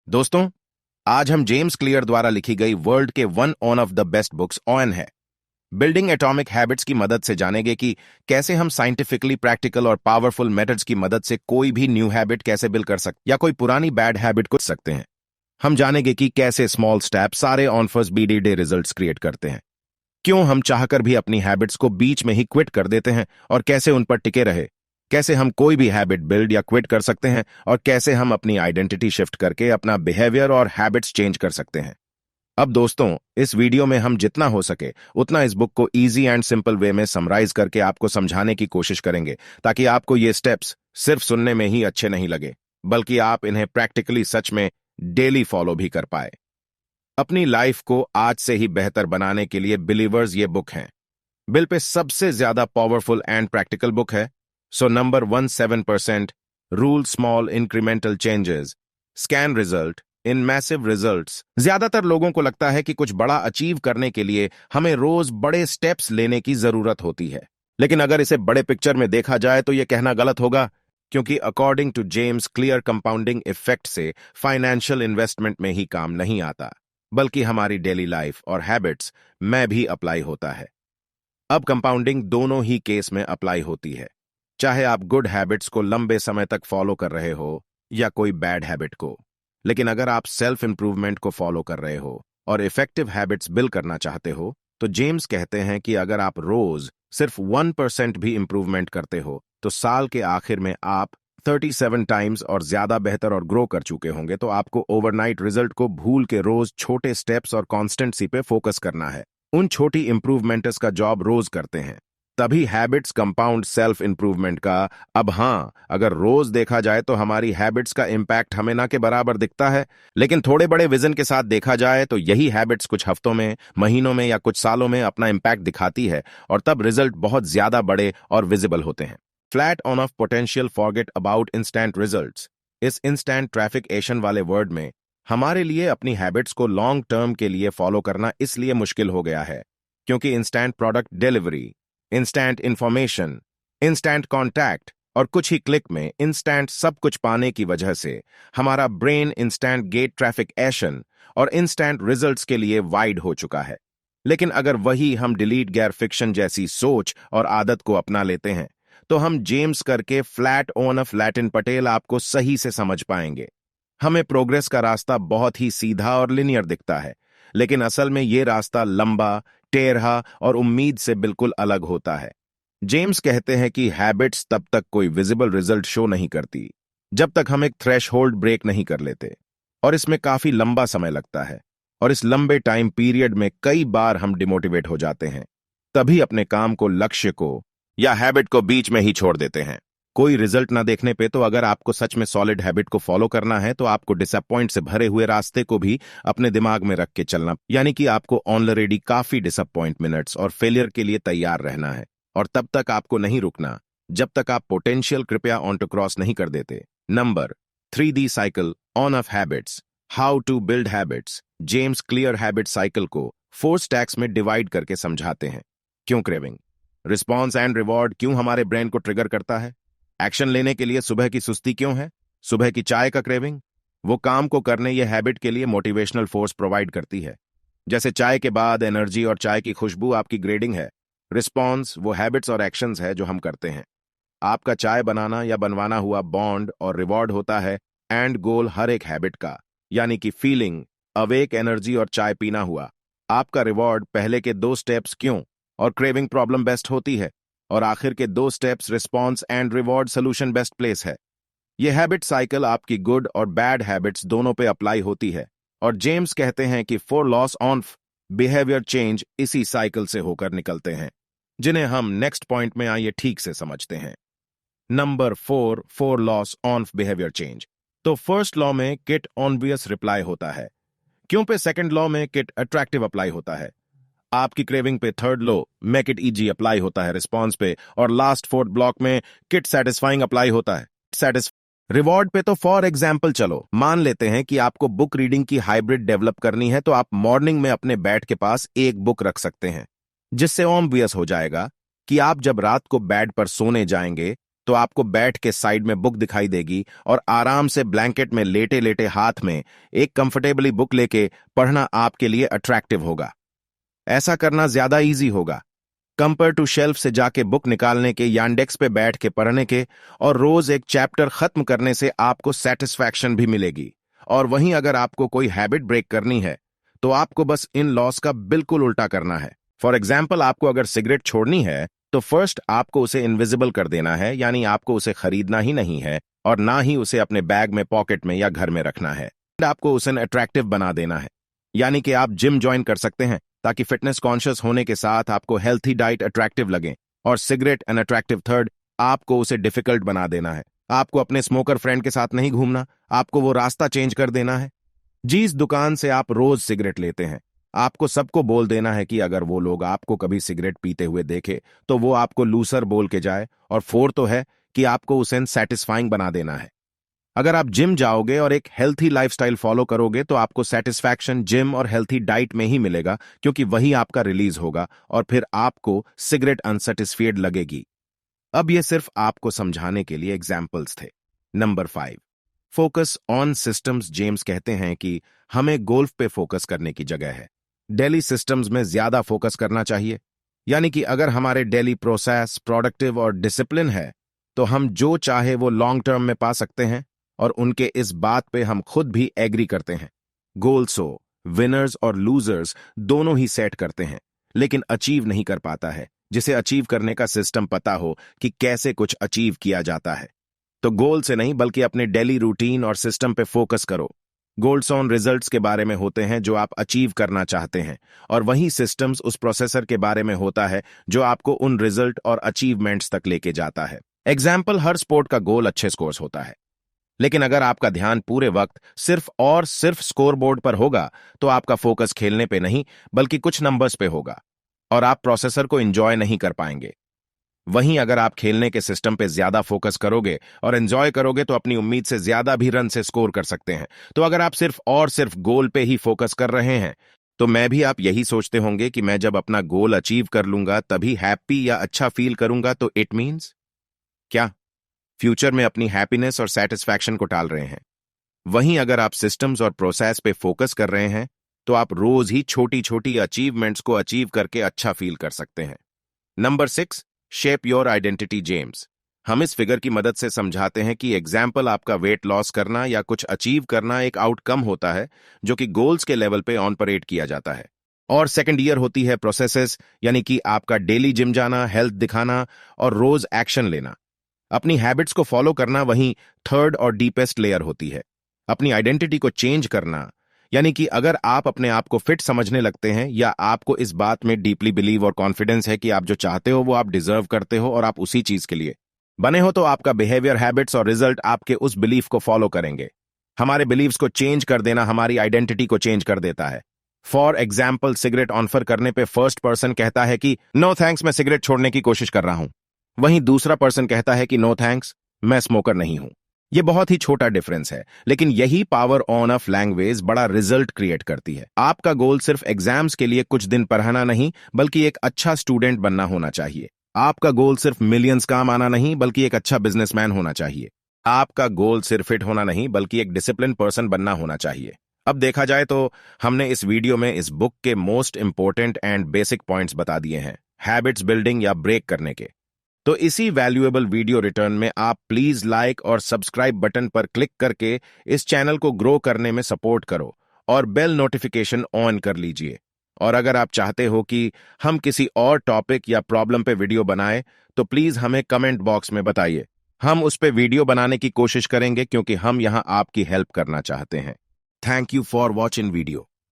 दोस्तों, आज हम जेम्स क्लियर द्वारा लिखी गई वर्ल्ड के one of the best books on है बिल्डिंग एटॉमिक हैबिट्स की मदद से जानेंगे कि कैसे हम साइंटिफिकली प्रैक्टिकल और पावरफुल मेथड्स की मदद से कोई भी न्यू हैबिट कैसे बिल्ड कर सकते या कोई पुरानी बैड हैबिट को सकते हैं। हम जानेंगे कि कैसे स्मॉल स्टेप सारे ऑन फर्स्ट बीडी डे रिजल्ट्स क्रिएट करते हैं, क्यों हम चाहकर भी अपनी हैबिट्स को बीच में ही क्विट कर देते हैं और कैसे उन पर टिके रहे, कैसे हम कोई भी हैबिट बिल्ड या क्विट कर सकते हैं और कैसे हम अपनी आइडेंटिटी शिफ्ट करके अपना बिहेवियर और हैबिट्स चेंज कर सकते हैं। अब दोस्तों, इस वीडियो में हम जितना हो सके उतना इस बुक को इजी एंड सिंपल वे में समराइज करके आपको समझाने की कोशिश करेंगे, ताकि आपको ये स्टेप्स सिर्फ सुनने में ही अच्छे नहीं लगे, बल्कि आप इन्हें प्रैक्टिकली सच में डेली फॉलो भी कर पाए। अपनी लाइफ को आज से ही बेहतर बनाने के लिए बिलीवर्स ये बुक है बिल पे सबसे ज्यादा पावरफुल एंड प्रैक्टिकल बुक है। So number 17%, rule small incremental changes, scan result in massive results. ज्यादातर लोगों को लगता है कि कुछ बड़ा अचीव करने के लिए हमें रोज बड़े स्टेप्स लेने की जरूरत होती है, लेकिन अगर इसे बड़े पिक्चर में देखा जाए तो यह कहना गलत होगा, क्योंकि according to James Clear compounding effect से फाइनेंशियल इन्वेस्टमेंट में ही काम नहीं आता, बल्कि हमारी डेली लाइफ और हैबिट्स में भी अप्लाई होता है। अब कंपाउंडिंग दोनों ही केस में अप्लाई होती है, चाहे आप गुड हैबिट्स को लंबे समय तक फॉलो कर रहे हो या कोई बैड हैबिट को। लेकिन अगर आप सेल्फ इंप्रूवमेंट को फॉलो कर रहे हो और इफेक्टिव हैबिट्स बिल्ड करना चाहते हो, तो जेम्स कहते हैं कि अगर आप रोज सिर्फ 1% भी इंप्रूवमेंट करते हो तो साल के आखिर में आप 37 टाइम्स और ज्यादा बेहतर और ग्रो कर चुके होंगे। तो आपको ओवरनाइट रिजल्ट को भूल के रोज छोटे स्टेप्स और कॉन्स्टेंसी पे फोकस करना है। उन छोटी इंप्रूवमेंट्स का जॉब रोज करते हैं, तभी हैबिट्स कंपाउंड सेल्फ इंप्रूवमेंट का। अब हाँ, अगर रोज देखा जाए तो हमारी हैबिट्स का इंपैक्ट हमें ना के बराबर दिखता है, लेकिन थोड़े बड़े विजन के साथ देखा जाए तो यही हैबिट्स कुछ हफ्तों में, महीनों में या कुछ सालों में अपना इंपैक्ट दिखाती है, और तब रिजल्ट बहुत ज्यादा बड़े और विजिबल होते हैं। Flat on off potential forget about instant results. इस इंस्टेंट ट्रैफिकेशन वाले वर्ड में हमारे लिए अपनी हैबिट्स को लॉन्ग टर्म के लिए फॉलो करना इसलिए मुश्किल हो गया है क्योंकि instant product delivery, instant information, instant contact और कुछ ही क्लिक में इंस्टेंट सब कुछ पाने की वजह से हमारा ब्रेन इंस्टेंट गेट ट्रैफिकेशन और इंस्टेंट रिजल्ट्स के लिए वाइड हो चुका है। लेकिन अगर वही हम डिलीट गैर फिक्शन जैसी सोच और आदत को अपना लेते हैं, तो हम जेम्स करके flat on off Latin Patel आपको सही से समझ पाएंगे। हमें प्रोग्रेस का रास्ता बहुत ही सीधा और लिनियर दिखता है, लेकिन असल में ये रास्ता लंबा, टेढ़ा और उम्मीद से बिल्कुल अलग होता है। जेम्स कहते हैं कि हैबिट्स तब तक कोई विजिबल रिजल्ट शो नहीं करती जब तक हम एक थ्रेशहोल्ड ब्रेक नहीं कर लेते, और इसमें काफी लंबा समय लगता है, और इस लंबे टाइम पीरियड में कई बार हम डिमोटिवेट हो जाते हैं, तभी अपने काम को, लक्ष्य को या हैबिट को बीच में ही छोड़ देते हैं। कोई रिजल्ट ना देखने पे तो अगर आपको सच में सॉलिड हैबिट को फॉलो करना है तो आपको डिसअपॉइंट से भरे हुए रास्ते को भी अपने दिमाग में रख के चलना, यानी कि आपको ऑलरेडी काफी डिसअपॉइंटमेंट्स और फेलियर के लिए तैयार रहना है, और तब तक आपको नहीं रुकना जब तक आप पोटेंशियल कृपया ऑन टू क्रॉस नहीं कर देते। Number 3D cycle on off habits, how to build habits. James Clear habit cycle को 4 स्टैक्स में डिवाइड करके समझाते हैं। क्यों क्रेविंग, रिस्पॉन्स एंड रिवॉर्ड क्यों हमारे ब्रेन को ट्रिगर करता है, एक्शन लेने के लिए सुबह की सुस्ती क्यों है, सुबह की चाय का क्रेविंग, वो काम को करने ये हैबिट के लिए मोटिवेशनल फोर्स प्रोवाइड करती है, जैसे चाय के बाद एनर्जी और चाय की खुशबू आपकी ग्रेडिंग है। रिस्पॉन्स वो हैबिट्स और एक्शंस है जो हम करते हैं, आपका चाय बनाना या बनवाना हुआ बॉन्ड, और रिवॉर्ड होता है एंड गोल हर एक हैबिट का, यानी कि फीलिंग, अवेक एनर्जी और चाय पीना हुआ। आपका रिवॉर्ड पहले के 2 स्टेप्स क्यों और क्रेविंग प्रॉब्लम बेस्ट होती है, और आखिर के 2 steps response and reward solution best place है। यह हैबिट साइकिल आपकी गुड और बैड हैबिट्स दोनों पे अप्लाई होती है, और जेम्स कहते हैं कि 4 लॉस ऑन बिहेवियर चेंज इसी साइकिल से होकर निकलते हैं, जिन्हें हम नेक्स्ट पॉइंट में आइए ठीक से समझते हैं। Number 4 loss on behaviour change. तो फर्स्ट लॉ में किट ऑब्वियस रिप्लाई होता है, क्यों पे सेकंड लॉ में किट अट्रैक्टिव अप्लाई होता है, आपकी क्रेविंग पे third law make it easy apply होता है रिस्पॉन्स पे, और लास्ट 4th ब्लॉक में किट सेटिस्फाइंग अप्लाई होता है रिवॉर्ड पे। तो फॉर एग्जाम्पल चलो मान लेते हैं कि आपको बुक रीडिंग की हाइब्रिड डेवलप करनी है, तो आप मॉर्निंग में अपने बेड के पास एक बुक रख सकते हैं, जिससे ऑब्वियस हो जाएगा कि आप जब रात को बेड पर सोने जाएंगे तो आपको बैठ के साइड में बुक दिखाई देगी और आराम से ब्लैंकेट में लेटे लेटे हाथ में एक कंफर्टेबली बुक लेके पढ़ना आपके लिए अट्रैक्टिव होगा। ऐसा करना ज्यादा इजी होगा कंपेयर टू शेल्फ से जाके बुक निकालने के या डेस्क पे बैठ के पढ़ने के, और रोज एक चैप्टर खत्म करने से आपको सेटिस्फैक्शन भी मिलेगी। और वहीं अगर आपको कोई हैबिट ब्रेक करनी है तो आपको बस इन लॉस का बिल्कुल उल्टा करना है। फॉर एग्जाम्पल, आपको अगर सिगरेट छोड़नी है तो फर्स्ट आपको उसे इनविजिबल कर देना है, यानी आपको उसे खरीदना ही नहीं है और ना ही उसे अपने बैग में, पॉकेट में या घर में रखना है। आपको उसे अट्रैक्टिव बना देना है, यानी कि आप जिम ज्वाइन कर सकते हैं ताकि फिटनेस कॉन्शियस होने के साथ आपको हेल्थी डाइट अट्रैक्टिव लगे। और सिगरेट एन अट्रैक्टिव थर्ड, आपको उसे डिफिकल्ट बना देना है। आपको अपने स्मोकर फ्रेंड के साथ नहीं घूमना, आपको वो रास्ता चेंज कर देना है। जिस दुकान से आप रोज सिगरेट लेते हैं, आपको सबको बोल देना है कि अगर वो लोग आपको कभी सिगरेट पीते हुए देखे तो वो आपको लूसर बोल के जाए। और फोर्थ तो है कि आपको उसे सेटिस्फाइंग बना देना है। अगर आप जिम जाओगे और एक हेल्थी लाइफस्टाइल फॉलो करोगे तो आपको सेटिस्फैक्शन जिम और हेल्थी डाइट में ही मिलेगा, क्योंकि वही आपका रिलीज होगा और फिर आपको सिगरेट अनसेटिस्फाइड लगेगी। अब ये सिर्फ आपको समझाने के लिए एग्जाम्पल्स थे। Number 5, focus on systems. James कहते हैं कि हमें गोल्फ पे फोकस करने की जगह है डेली सिस्टम्स में ज्यादा फोकस करना चाहिए। यानी कि अगर हमारे डेली प्रोसेस प्रोडक्टिव और डिसिप्लिन है तो हम जो चाहे वो लॉन्ग टर्म में पा सकते हैं, और उनके इस बात पे हम खुद भी एग्री करते हैं। गोल्स हो, विनर्स और लूजर्स दोनों ही सेट करते हैं, लेकिन अचीव नहीं कर पाता है जिसे अचीव करने का सिस्टम पता हो कि कैसे कुछ अचीव किया जाता है। तो गोल से नहीं बल्कि अपने डेली रूटीन और सिस्टम पे फोकस करो। गोल्स ऑन रिजल्ट्स के बारे में होते हैं जो आप अचीव करना चाहते हैं, और वही सिस्टम्स उस प्रोसेसर के बारे में होता है जो आपको उन रिजल्ट और अचीवमेंट्स तक लेके जाता है। एग्जाम्पल, हर स्पोर्ट का गोल अच्छे स्कोर्स होता है, लेकिन अगर आपका ध्यान पूरे वक्त सिर्फ और सिर्फ स्कोरबोर्ड पर होगा तो आपका फोकस खेलने पे नहीं बल्कि कुछ नंबर्स पे होगा और आप प्रोसेसर को एंजॉय नहीं कर पाएंगे। वहीं अगर आप खेलने के सिस्टम पे ज्यादा फोकस करोगे और एंजॉय करोगे तो अपनी उम्मीद से ज्यादा भी रन से स्कोर कर सकते हैं। तो अगर आप सिर्फ और सिर्फ गोल पे ही फोकस कर रहे हैं तो मैं भी आप यही सोचते होंगे कि मैं जब अपना गोल अचीव कर लूंगा तभी हैप्पी या अच्छा फील करूंगा, तो इट मीन्स क्या फ्यूचर में अपनी हैप्पीनेस और सेटिस्फैक्शन को टाल रहे हैं। वहीं अगर आप सिस्टम्स और प्रोसेस पे फोकस कर रहे हैं तो आप रोज ही छोटी छोटी अचीवमेंट्स को अचीव करके अच्छा फील कर सकते हैं। Number 6, shape your identity. James हम इस फिगर की मदद से समझाते हैं कि एग्जाम्पल, आपका वेट लॉस करना या कुछ अचीव करना एक आउटकम होता है जो कि गोल्स के लेवल पे ऑन परेड किया जाता है, और सेकंड ईयर होती है प्रोसेसेस, यानी कि आपका डेली जिम जाना, हेल्थ दिखाना और रोज एक्शन लेना, अपनी हैबिट्स को फॉलो करना। वहीं थर्ड और डीपेस्ट लेयर होती है अपनी आइडेंटिटी को चेंज करना, यानी कि अगर आप अपने आप को फिट समझने लगते हैं या आपको इस बात में डीपली बिलीव और कॉन्फिडेंस है कि आप जो चाहते हो वो आप डिजर्व करते हो और आप उसी चीज के लिए बने हो, तो आपका बिहेवियर, हैबिट्स और रिजल्ट आपके उस बिलीफ को फॉलो करेंगे। हमारे बिलीव्स को चेंज कर देना हमारी आइडेंटिटी को चेंज कर देता है। फॉर एग्जाम्पल, सिगरेट ऑफर करने पे फर्स्ट पर्सन कहता है कि नो थैंक्स, मैं सिगरेट छोड़ने की कोशिश कर रहा हूं। वहीं दूसरा पर्सन कहता है कि नो थैंक्स, मैं स्मोकर नहीं हूं। ये बहुत ही छोटा डिफरेंस है, लेकिन यही पावर ऑन ऑफ लैंग्वेज बड़ा रिजल्ट क्रिएट करती है। आपका गोल सिर्फ एग्जाम्स के लिए कुछ दिन पढ़ना नहीं बल्कि एक अच्छा स्टूडेंट बनना होना चाहिए। आपका गोल सिर्फ मिलियंस कमाना नहीं बल्कि एक अच्छा बिजनेसमैन होना चाहिए। आपका गोल सिर्फ फिट होना नहीं बल्कि एक डिसिप्लिन पर्सन बनना होना चाहिए। अब देखा जाए तो हमने इस वीडियो में इस बुक के most important and basic points बता दिए हैं हैबिट्स बिल्डिंग या ब्रेक करने के। तो इसी वैल्यूएबल वीडियो रिटर्न में आप प्लीज लाइक और सब्सक्राइब बटन पर क्लिक करके इस चैनल को ग्रो करने में सपोर्ट करो और बेल नोटिफिकेशन ऑन कर लीजिए। और अगर आप चाहते हो कि हम किसी और टॉपिक या प्रॉब्लम पे वीडियो बनाएं तो प्लीज हमें कमेंट बॉक्स में बताइए। हम उस पे वीडियो बनाने की कोशिश करेंगे क्योंकि हम यहां आपकी हेल्प करना चाहते हैं। Thank you for watching video.